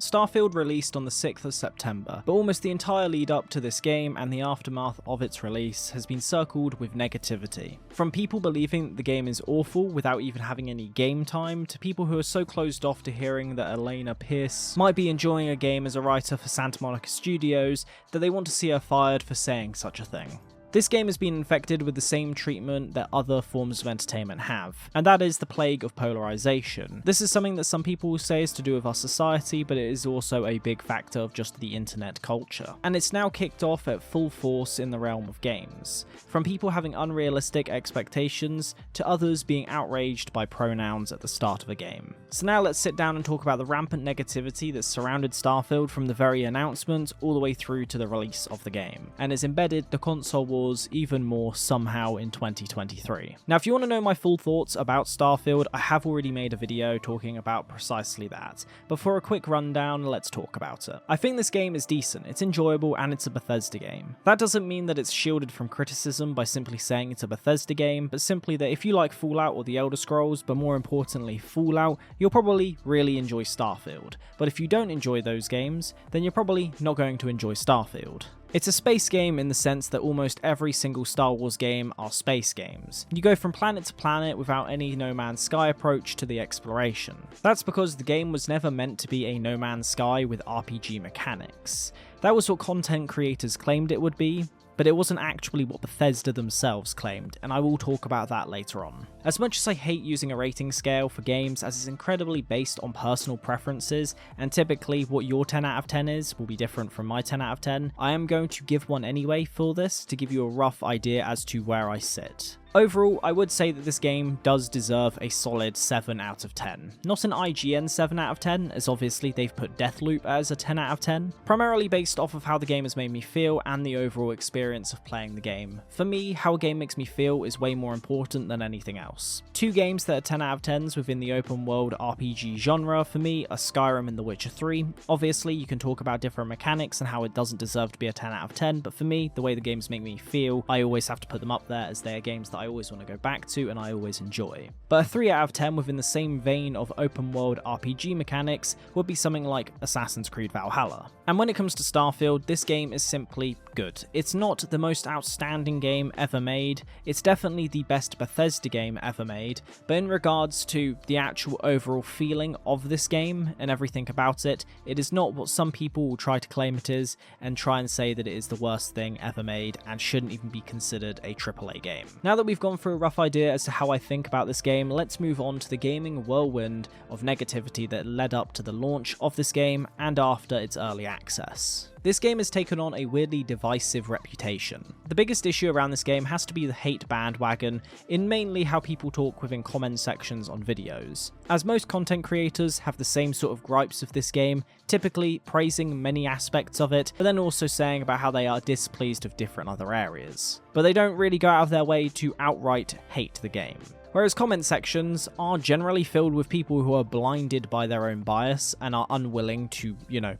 Starfield released on the 6th of September, but almost the entire lead up to this game and the aftermath of its release has been circled with negativity. From people believing that the game is awful without even having any game time, to people who are so closed off to hearing that Alanah Pearce might be enjoying a game as a writer for Santa Monica Studios that they want to see her fired for saying such a thing. This game has been infected with the same treatment that other forms of entertainment have, and that is the plague of polarization. This is something that some people say is to do with our society, but it is also a big factor of just the internet culture. And it's now kicked off at full force in the realm of games, from people having unrealistic expectations to others being outraged by pronouns at the start of a game. So now let's sit down and talk about the rampant negativity that surrounded Starfield from the very announcement all the way through to the release of the game, and has embedded the console wars even more somehow in 2023. Now, if you want to know my full thoughts about Starfield, I have already made a video talking about precisely that, but for a quick rundown, let's talk about it. I think this game is decent, it's enjoyable, and it's a Bethesda game. That doesn't mean that it's shielded from criticism by simply saying it's a Bethesda game, but simply that if you like Fallout or the Elder Scrolls, but more importantly Fallout, you'll probably really enjoy Starfield. But if you don't enjoy those games, then you're probably not going to enjoy Starfield. It's a space game in the sense that almost every single Star Wars game are space games. You go from planet to planet without any No Man's Sky approach to the exploration. That's because the game was never meant to be a No Man's Sky with RPG mechanics. That was what content creators claimed it would be, but it wasn't actually what Bethesda themselves claimed, and I will talk about that later on. As much as I hate using a rating scale for games as it's incredibly based on personal preferences, and typically what your 10 out of 10 is will be different from my 10 out of 10, I am going to give one anyway for this to give you a rough idea as to where I sit. Overall, I would say that this game does deserve a solid 7 out of 10. Not an IGN 7 out of 10, as obviously they've put Deathloop as a 10 out of 10, primarily based off of how the game has made me feel and the overall experience of playing the game. For me, how a game makes me feel is way more important than anything else. Two games that are 10 out of 10s within the open world RPG genre for me are Skyrim and The Witcher 3. Obviously, you can talk about different mechanics and how it doesn't deserve to be a 10 out of 10, but for me, the way the games make me feel, I always have to put them up there as they are games that I always want to go back to and I always enjoy. But a 3 out of 10 within the same vein of open world RPG mechanics would be something like Assassin's Creed Valhalla. And when it comes to Starfield, this game is simply good. It's not the most outstanding game ever made, it's definitely the best Bethesda game ever made, but in regards to the actual overall feeling of this game and everything about it, it is not what some people will try to claim it is and try and say that it is the worst thing ever made and shouldn't even be considered a AAA game. Now that we've gone through a rough idea as to how I think about this game, let's move on to the gaming whirlwind of negativity that led up to the launch of this game and after its early access. This game has taken on a weirdly divisive reputation. The biggest issue around this game has to be the hate bandwagon in mainly how people talk within comment sections on videos. As most content creators have the same sort of gripes of this game, typically praising many aspects of it, but then also saying about how they are displeased of different other areas. But they don't really go out of their way to outright hate the game. Whereas comment sections are generally filled with people who are blinded by their own bias and are unwilling to,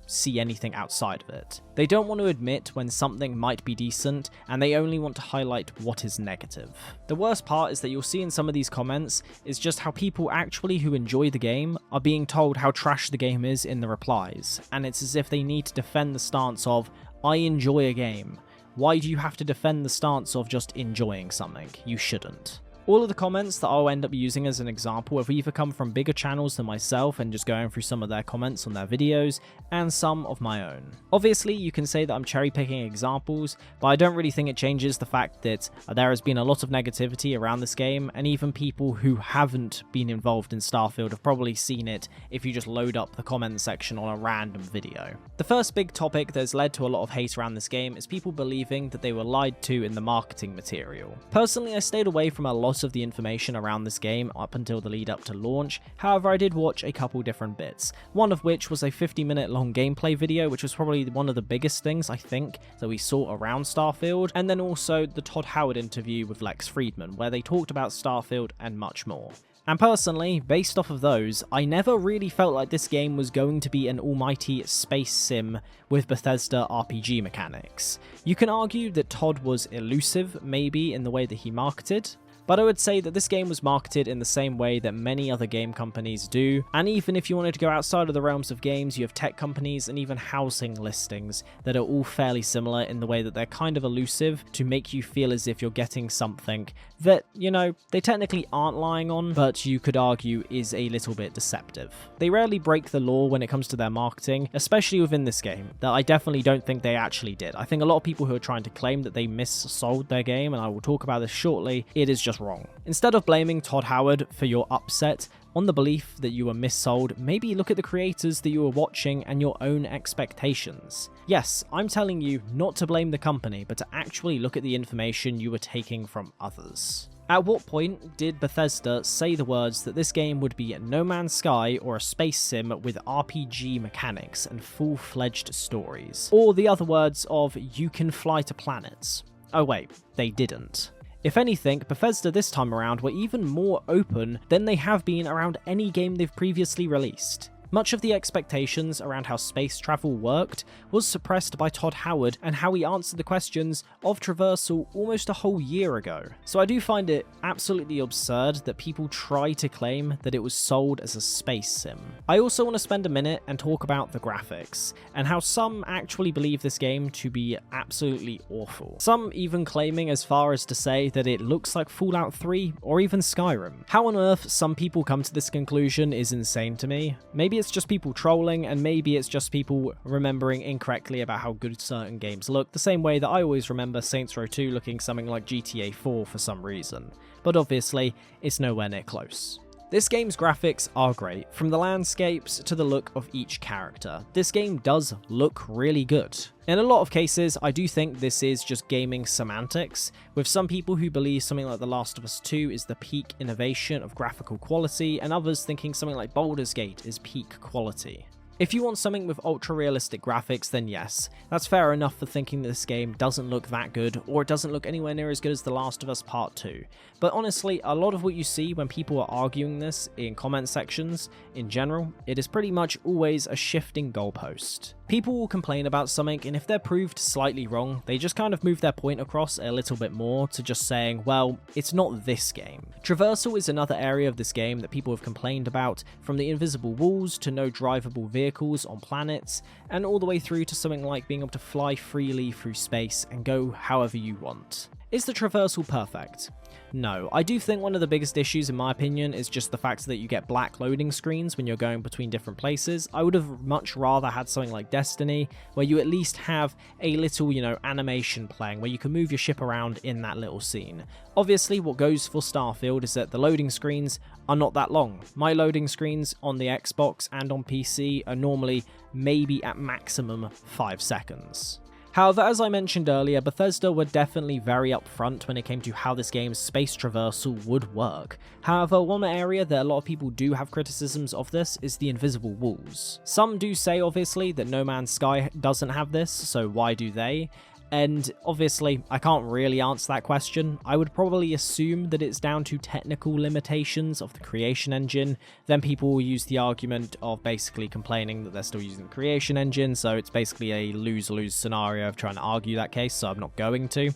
see anything outside of it. They don't want to admit when something might be decent, and they only want to highlight what is negative. The worst part is that you'll see in some of these comments is just how people actually who enjoy the game are being told how trash the game is in the replies, and it's as if they need to defend the stance of, I enjoy a game. Why do you have to defend the stance of just enjoying something? You shouldn't. All of the comments that I'll end up using as an example have either come from bigger channels than myself and just going through some of their comments on their videos, and some of my own. Obviously, you can say that I'm cherry picking examples, but I don't really think it changes the fact that there has been a lot of negativity around this game, and even people who haven't been involved in Starfield have probably seen it if you just load up the comment section on a random video. The first big topic that has led to a lot of hate around this game is people believing that they were lied to in the marketing material. Personally, I stayed away from a lot of the information around this game up until the lead up to launch. However, I did watch a couple different bits, one of which was a 50-minute long gameplay video, which was probably one of the biggest things I think that we saw around Starfield, and then also the Todd Howard interview with Lex Friedman, where they talked about Starfield and much more. And personally, based off of those, I never really felt like this game was going to be an almighty space sim with Bethesda RPG mechanics. You can argue that Todd was elusive, maybe, in the way that he marketed, But I would say that this game was marketed in the same way that many other game companies do, and even if you wanted to go outside of the realms of games, you have tech companies and even housing listings that are all fairly similar in the way that they're kind of elusive to make you feel as if you're getting something that, you know, they technically aren't lying on, but you could argue is a little bit deceptive. They rarely break the law when it comes to their marketing, especially within this game, that I definitely don't think they actually did. I think a lot of people who are trying to claim that they missold their game, and I will talk about this shortly, it is just wrong. Instead of blaming Todd Howard for your upset on the belief that you were missold, maybe look at the creators that you were watching and your own expectations. Yes, I'm telling you not to blame the company, but to actually look at the information you were taking from others. At what point did Bethesda say the words that this game would be No Man's Sky or a space sim with RPG mechanics and full-fledged stories? Or the other words of you can fly to planets? Oh wait, they didn't. If anything, Bethesda this time around were even more open than they have been around any game they've previously released. Much of the expectations around how space travel worked was suppressed by Todd Howard and how he answered the questions of traversal almost a whole year ago. So I do find it absolutely absurd that people try to claim that it was sold as a space sim. I also want to spend a minute and talk about the graphics, and how some actually believe this game to be absolutely awful. Some even claiming as far as to say that it looks like Fallout 3 or even Skyrim. How on earth some people come to this conclusion is insane to me. Maybe it's just people trolling, and maybe it's just people remembering incorrectly about how good certain games look, the same way that I always remember Saints Row 2 looking something like GTA 4 for some reason. But obviously, it's nowhere near close. This game's graphics are great, from the landscapes to the look of each character. This game does look really good. In a lot of cases, I do think this is just gaming semantics, with some people who believe something like The Last of Us 2 is the peak innovation of graphical quality, and others thinking something like Baldur's Gate is peak quality. If you want something with ultra-realistic graphics, then yes, that's fair enough for thinking that this game doesn't look that good, or it doesn't look anywhere near as good as The Last of Us Part 2. But honestly, a lot of what you see when people are arguing this in comment sections, in general, it is pretty much always a shifting goalpost. People will complain about something, and if they're proved slightly wrong, they just kind of move their point across a little bit more to just saying, well, it's not this game. Traversal is another area of this game that people have complained about, from the invisible walls to no drivable vehicles on planets, and all the way through to something like being able to fly freely through space and go however you want. Is the traversal perfect? No, I do think one of the biggest issues in my opinion is just the fact that you get black loading screens when you're going between different places. I would have much rather had something like Destiny, where you at least have a little, animation playing, where you can move your ship around in that little scene. Obviously, what goes for Starfield is that the loading screens are not that long. My loading screens on the Xbox and on PC are normally maybe at maximum 5 seconds. However, as I mentioned earlier, Bethesda were definitely very upfront when it came to how this game's space traversal would work. However, one area that a lot of people do have criticisms of this is the invisible walls. Some do say, obviously, that No Man's Sky doesn't have this, so why do they? And obviously, I can't really answer that question. I would probably assume that it's down to technical limitations of the creation engine. Then people will use the argument of basically complaining that they're still using the creation engine, so it's basically a lose-lose scenario of trying to argue that case, so I'm not going to.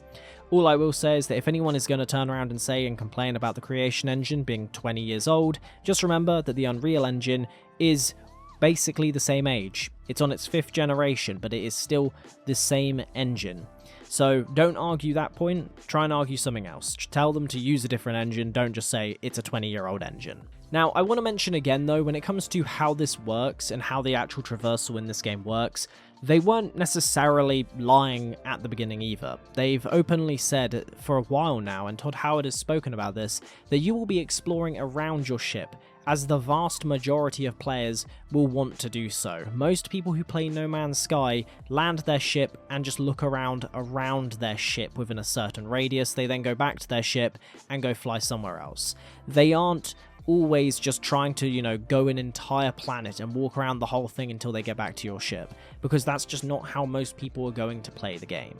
All I will say is that if anyone is going to turn around and say and complain about the creation engine being 20 years old, just remember that the Unreal Engine is basically the same age. It's on its 5th generation, but it is still the same engine. So don't argue that point, try and argue something else. Tell them to use a different engine, don't just say it's a 20-year-old engine. Now, I want to mention again though, when it comes to how this works and how the actual traversal in this game works, they weren't necessarily lying at the beginning either. They've openly said for a while now, and Todd Howard has spoken about this, that you will be exploring around your ship, as the vast majority of players will want to do so. Most people who play No Man's Sky land their ship and just look around their ship within a certain radius. They then go back to their ship and go fly somewhere else. They aren't always just trying to, go an entire planet and walk around the whole thing until they get back to your ship, because that's just not how most people are going to play the game.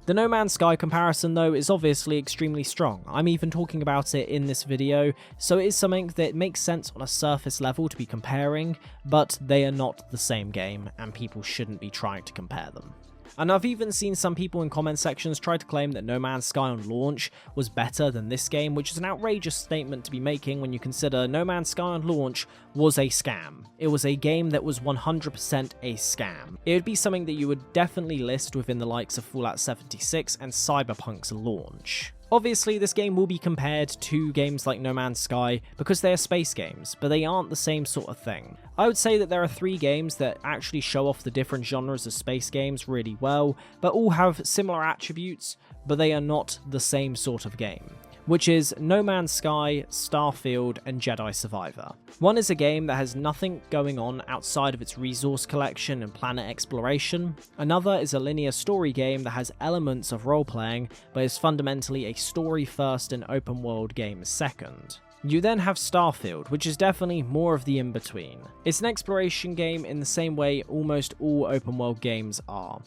The No Man's Sky comparison though is obviously extremely strong. I'm even talking about it in this video, so it is something that makes sense on a surface level to be comparing, but they are not the same game and people shouldn't be trying to compare them. And I've even seen some people in comment sections try to claim that No Man's Sky on launch was better than this game, which is an outrageous statement to be making when you consider No Man's Sky on launch was a scam. It was a game that was 100% a scam. It would be something that you would definitely list within the likes of Fallout 76 and Cyberpunk's launch. Obviously, this game will be compared to games like No Man's Sky because they are space games, but they aren't the same sort of thing. I would say that there are 3 games that actually show off the different genres of space games really well, but all have similar attributes, but they are not the same sort of game, which is No Man's Sky, Starfield, and Jedi Survivor. One is a game that has nothing going on outside of its resource collection and planet exploration. Another is a linear story game that has elements of role-playing, but is fundamentally a story-first and open-world game second. You then have Starfield, which is definitely more of the in-between. It's an exploration game in the same way almost all open-world games are.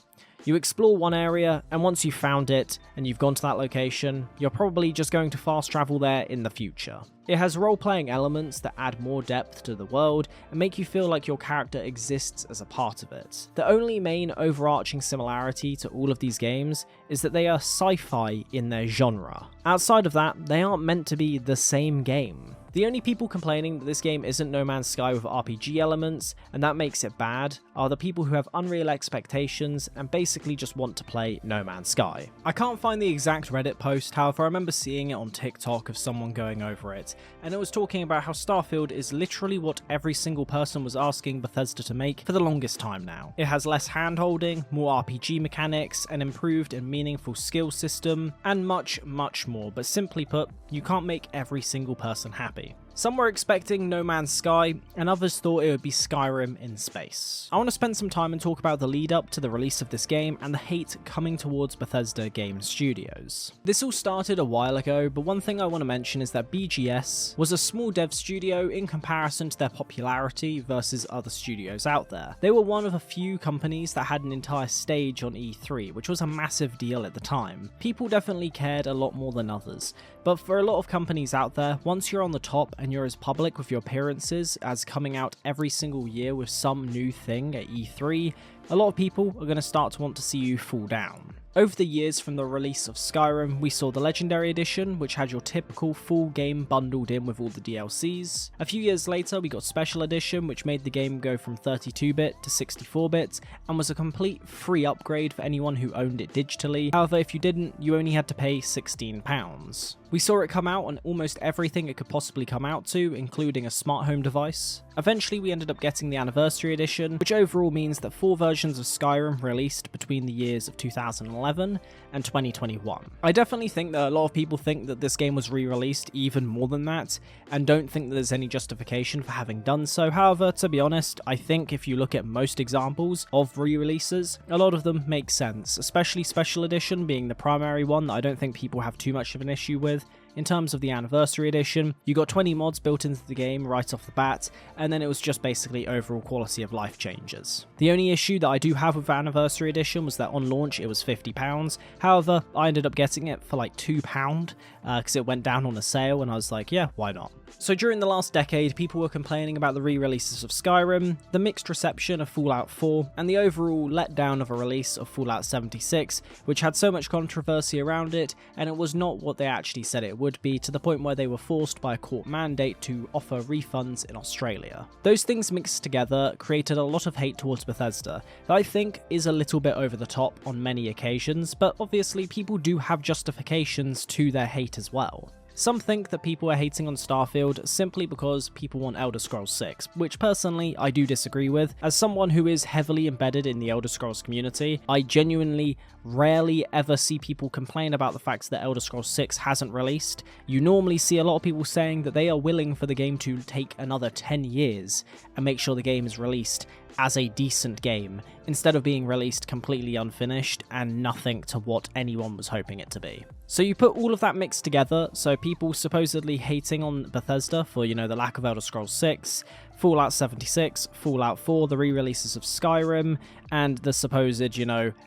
You explore one area, and once you've found it, and you've gone to that location, you're probably just going to fast travel there in the future. It has role-playing elements that add more depth to the world and make you feel like your character exists as a part of it. The only main overarching similarity to all of these games is that they are sci-fi in their genre. Outside of that, they aren't meant to be the same game. The only people complaining that this game isn't No Man's Sky with RPG elements, and that makes it bad, are the people who have unreal expectations and basically just want to play No Man's Sky. I can't find the exact Reddit post, however I remember seeing it on TikTok of someone going over it, and it was talking about how Starfield is literally what every single person was asking Bethesda to make for the longest time now. It has less hand-holding, more RPG mechanics, an improved and meaningful skill system, and much, much more, but simply put, you can't make every single person happy. Some were expecting No Man's Sky, and others thought it would be Skyrim in space. I want to spend some time and talk about the lead up to the release of this game and the hate coming towards Bethesda Game Studios. This all started a while ago, but one thing I want to mention is that BGS was a small dev studio in comparison to their popularity versus other studios out there. They were one of a few companies that had an entire stage on E3, which was a massive deal at the time. People definitely cared a lot more than others, but for a lot of companies out there, once you're on the top and you're as public with your appearances as coming out every single year with some new thing at E3, a lot of people are going to start to want to see you fall down. Over the years from the release of Skyrim, we saw the Legendary Edition, which had your typical full game bundled in with all the DLCs. A few years later, we got Special Edition, which made the game go from 32-bit to 64-bit, and was a complete free upgrade for anyone who owned it digitally. However, if you didn't, you only had to pay £16. We saw it come out on almost everything it could possibly come out to, including a smart home device. Eventually, we ended up getting the Anniversary Edition, which overall means that 4 versions of Skyrim released between the years of 2011 and 2021. I definitely think that a lot of people think that this game was re-released even more than that, and don't think that there's any justification for having done so. However, to be honest, I think if you look at most examples of re-releases, a lot of them make sense, especially Special Edition being the primary one that I don't think people have too much of an issue with. In terms of the Anniversary Edition, you got 20 mods built into the game right off the bat, and then it was just basically overall quality of life changes. The only issue that I do have with Anniversary Edition was that on launch it was £50, however I ended up getting it for like £2 because it went down on a sale and I was like, yeah, why not? So during the last decade, people were complaining about the re-releases of Skyrim, the mixed reception of Fallout 4, and the overall letdown of a release of Fallout 76, which had so much controversy around it, and it was not what they actually said it would be, to the point where they were forced by a court mandate to offer refunds in Australia. Those things mixed together created a lot of hate towards Bethesda that I think is a little bit over the top on many occasions, but obviously people do have justifications to their hate as well. Some think that people are hating on Starfield simply because people want Elder Scrolls 6, which personally I do disagree with. As someone who is heavily embedded in the Elder Scrolls community, I genuinely rarely ever see people complain about the fact that Elder Scrolls 6 hasn't released. You normally see a lot of people saying that they are willing for the game to take another 10 years and make sure the game is released as a decent game, instead of being released completely unfinished and nothing to what anyone was hoping it to be. So you put all of that mixed together, so people supposedly hating on Bethesda for, the lack of Elder Scrolls 6, Fallout 76, Fallout 4, the re-releases of Skyrim, and the supposed,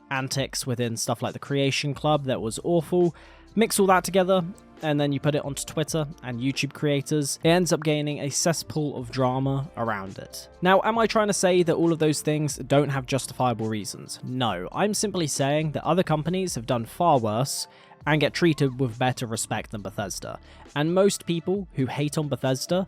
antics within stuff like the Creation Club that was awful. Mix all that together, and then you put it onto Twitter and YouTube creators, it ends up gaining a cesspool of drama around it. Now, am I trying to say that all of those things don't have justifiable reasons? No, I'm simply saying that other companies have done far worse and get treated with better respect than Bethesda. And most people who hate on Bethesda,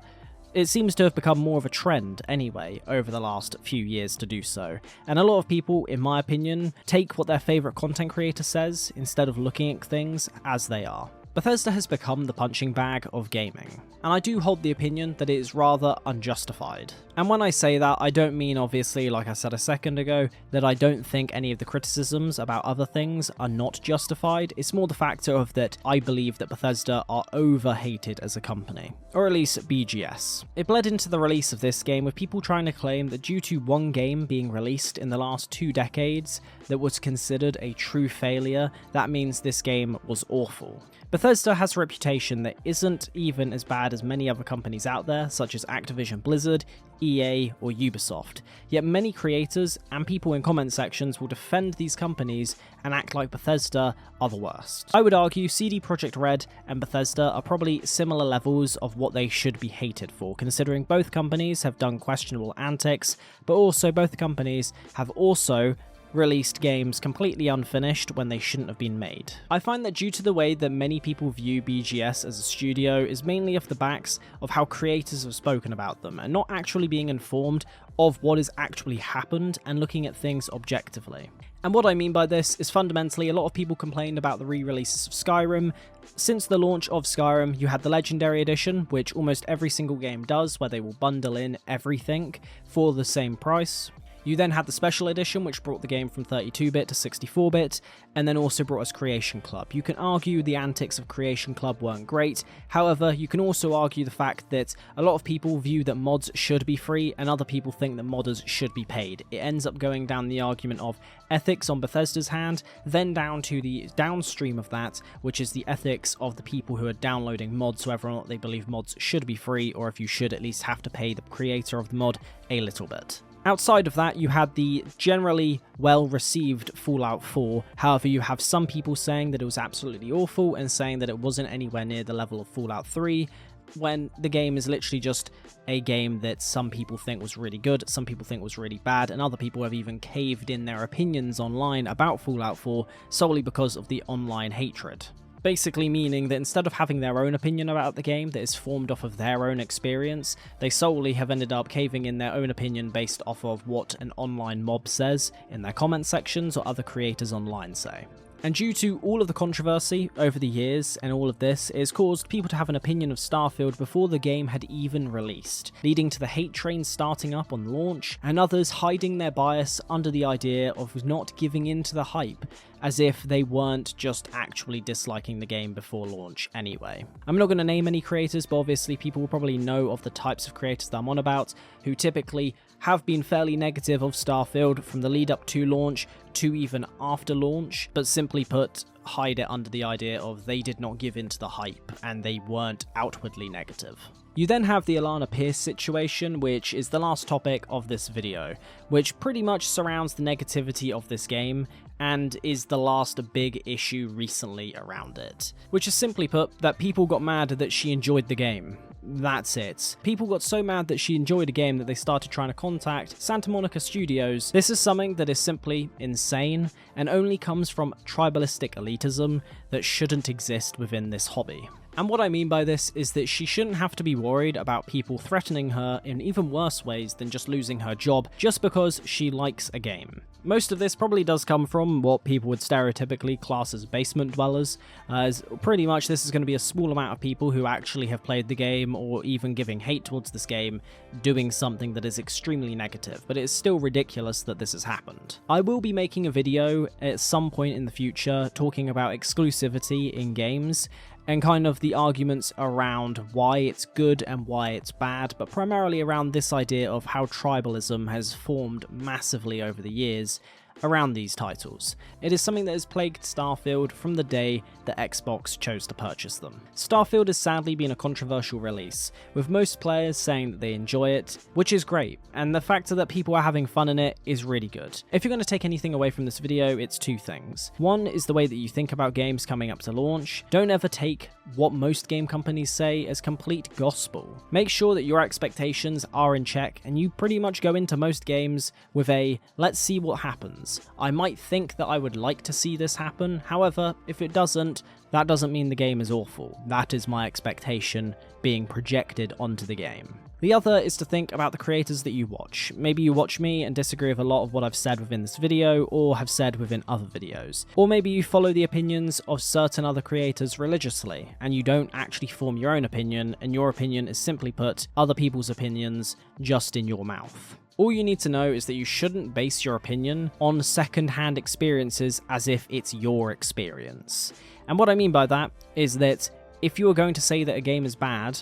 it seems to have become more of a trend anyway over the last few years to do so. And a lot of people, in my opinion, take what their favourite content creator says instead of looking at things as they are. Bethesda has become the punching bag of gaming, and I do hold the opinion that it is rather unjustified. And when I say that, I don't mean, obviously, like I said a second ago, that I don't think any of the criticisms about other things are not justified. It's more the factor of that I believe that Bethesda are over-hated as a company, or at least BGS. It bled into the release of this game with people trying to claim that due to one game being released in the last 2 decades that was considered a true failure, that means this game was awful. Bethesda has a reputation that isn't even as bad as many other companies out there, such as Activision Blizzard, EA, or Ubisoft. Yet many creators and people in comment sections will defend these companies and act like Bethesda are the worst. I would argue CD Projekt Red and Bethesda are probably similar levels of what they should be hated for, considering both companies have done questionable antics, but also both companies have also released games completely unfinished when they shouldn't have been made. I find that due to the way that many people view BGS as a studio is mainly off the backs of how creators have spoken about them and not actually being informed of what has actually happened and looking at things objectively. And what I mean by this is fundamentally a lot of people complained about the re-releases of Skyrim. Since the launch of Skyrim, you had the Legendary Edition, which almost every single game does, where they will bundle in everything for the same price. You then had the Special Edition, which brought the game from 32-bit to 64-bit, and then also brought us Creation Club. You can argue the antics of Creation Club weren't great, however, you can also argue the fact that a lot of people view that mods should be free, and other people think that modders should be paid. It ends up going down the argument of ethics on Bethesda's hand, then down to the downstream of that, which is the ethics of the people who are downloading mods, so whether or not they believe mods should be free, or if you should at least have to pay the creator of the mod a little bit. Outside of that, you had the generally well-received Fallout 4, however you have some people saying that it was absolutely awful and saying that it wasn't anywhere near the level of Fallout 3, when the game is literally just a game that some people think was really good, some people think was really bad, and other people have even caved in their opinions online about Fallout 4 solely because of the online hatred. Basically meaning that instead of having their own opinion about the game that is formed off of their own experience, they solely have ended up caving in their own opinion based off of what an online mob says in their comment sections or other creators online say. And due to all of the controversy over the years and all of this, it has caused people to have an opinion of Starfield before the game had even released, leading to the hate train starting up on launch, and others hiding their bias under the idea of not giving in to the hype, as if they weren't just actually disliking the game before launch anyway. I'm not going to name any creators, but obviously people will probably know of the types of creators that I'm on about, who typically have been fairly negative of Starfield from the lead up to launch to even after launch, but simply put, hide it under the idea of they did not give in to the hype and they weren't outwardly negative. You then have the Alanah Pearce situation, which is the last topic of this video, which pretty much surrounds the negativity of this game and is the last big issue recently around it. Which is simply put, that people got mad that she enjoyed the game. That's it. People got so mad that she enjoyed a game that they started trying to contact Santa Monica Studios. This is something that is simply insane and only comes from tribalistic elitism that shouldn't exist within this hobby. And what I mean by this is that she shouldn't have to be worried about people threatening her in even worse ways than just losing her job just because she likes a game. Most of this probably does come from what people would stereotypically class as basement dwellers, as pretty much this is going to be a small amount of people who actually have played the game or even giving hate towards this game doing something that is extremely negative, but it is still ridiculous that this has happened. I will be making a video at some point in the future talking about exclusivity in games and kind of the arguments around why it's good and why it's bad, but primarily around this idea of how tribalism has formed massively over the years, around these titles. It is something that has plagued Starfield from the day that Xbox chose to purchase them. Starfield has sadly been a controversial release, with most players saying that they enjoy it, which is great, and the fact that people are having fun in it is really good. If you're going to take anything away from this video, it's two things. One is the way that you think about games coming up to launch. Don't ever take what most game companies say as complete gospel. Make sure that your expectations are in check and you pretty much go into most games with a let's see what happens. I might think that I would like to see this happen, however, if it doesn't, that doesn't mean the game is awful. That is my expectation being projected onto the game. The other is to think about the creators that you watch. Maybe you watch me and disagree with a lot of what I've said within this video or have said within other videos. Or maybe you follow the opinions of certain other creators religiously and you don't actually form your own opinion, and your opinion is simply put other people's opinions just in your mouth. All you need to know is that you shouldn't base your opinion on second-hand experiences as if it's your experience. And what I mean by that is that if you are going to say that a game is bad,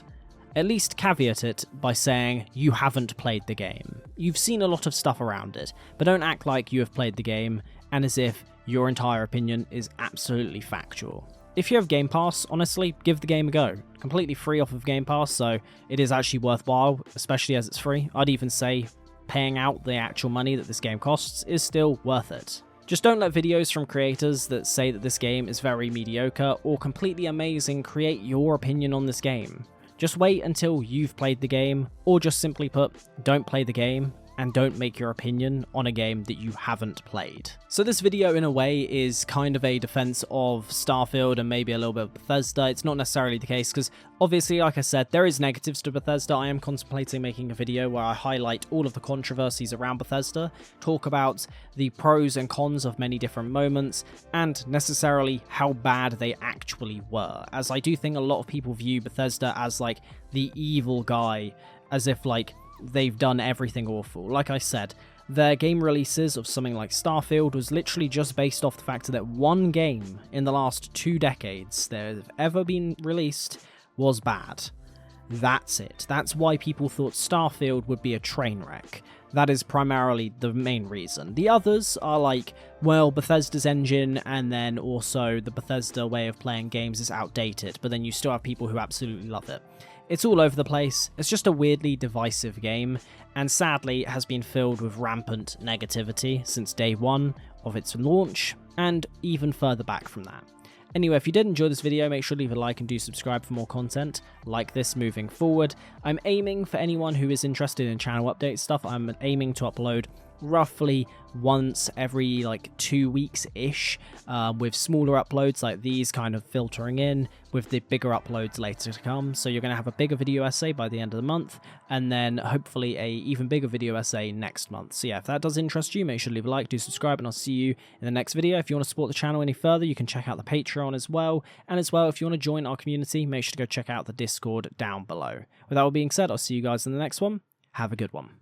at least caveat it by saying you haven't played the game. You've seen a lot of stuff around it, but don't act like you have played the game and as if your entire opinion is absolutely factual. If you have Game Pass, honestly, give the game a go. Completely free off of Game Pass, so it is actually worthwhile, especially as it's free. I'd even say paying out the actual money that this game costs is still worth it. Just don't let videos from creators that say that this game is very mediocre or completely amazing create your opinion on this game. Just wait until you've played the game, or just simply put, don't play the game and don't make your opinion on a game that you haven't played. So this video in a way is kind of a defense of Starfield and maybe a little bit of Bethesda. It's not necessarily the case because obviously, like I said, there is negatives to Bethesda. I am contemplating making a video where I highlight all of the controversies around Bethesda, talk about the pros and cons of many different moments, and necessarily how bad they actually were, as I do think a lot of people view Bethesda as like the evil guy, as if like they've done everything awful. Like I said, their game releases of something like Starfield was literally just based off the fact that one game in the last 2 decades that have ever been released was bad. That's it. That's why people thought Starfield would be a train wreck. That is primarily the main reason. The others are like, well, Bethesda's engine and then also the Bethesda way of playing games is outdated, but then you still have people who absolutely love it. It's all over the place. It's just a weirdly divisive game, and sadly it has been filled with rampant negativity since day one of its launch, and even further back from that. Anyway, if you did enjoy this video, make sure to leave a like and do subscribe for more content like this moving forward. I'm aiming for anyone who is interested in channel update stuff, I'm aiming to upload roughly once every like 2 weeks-ish, with smaller uploads like these kind of filtering in, with the bigger uploads later to come. So you're going to have a bigger video essay by the end of the month, and then hopefully a even bigger video essay next month. So yeah, if that does interest you, make sure to leave a like, do subscribe, and I'll see you in the next video. If you want to support the channel any further, you can check out the Patreon as well. And as well, if you want to join our community, make sure to go check out the Discord down below. With that all being said, I'll see you guys in the next one. Have a good one.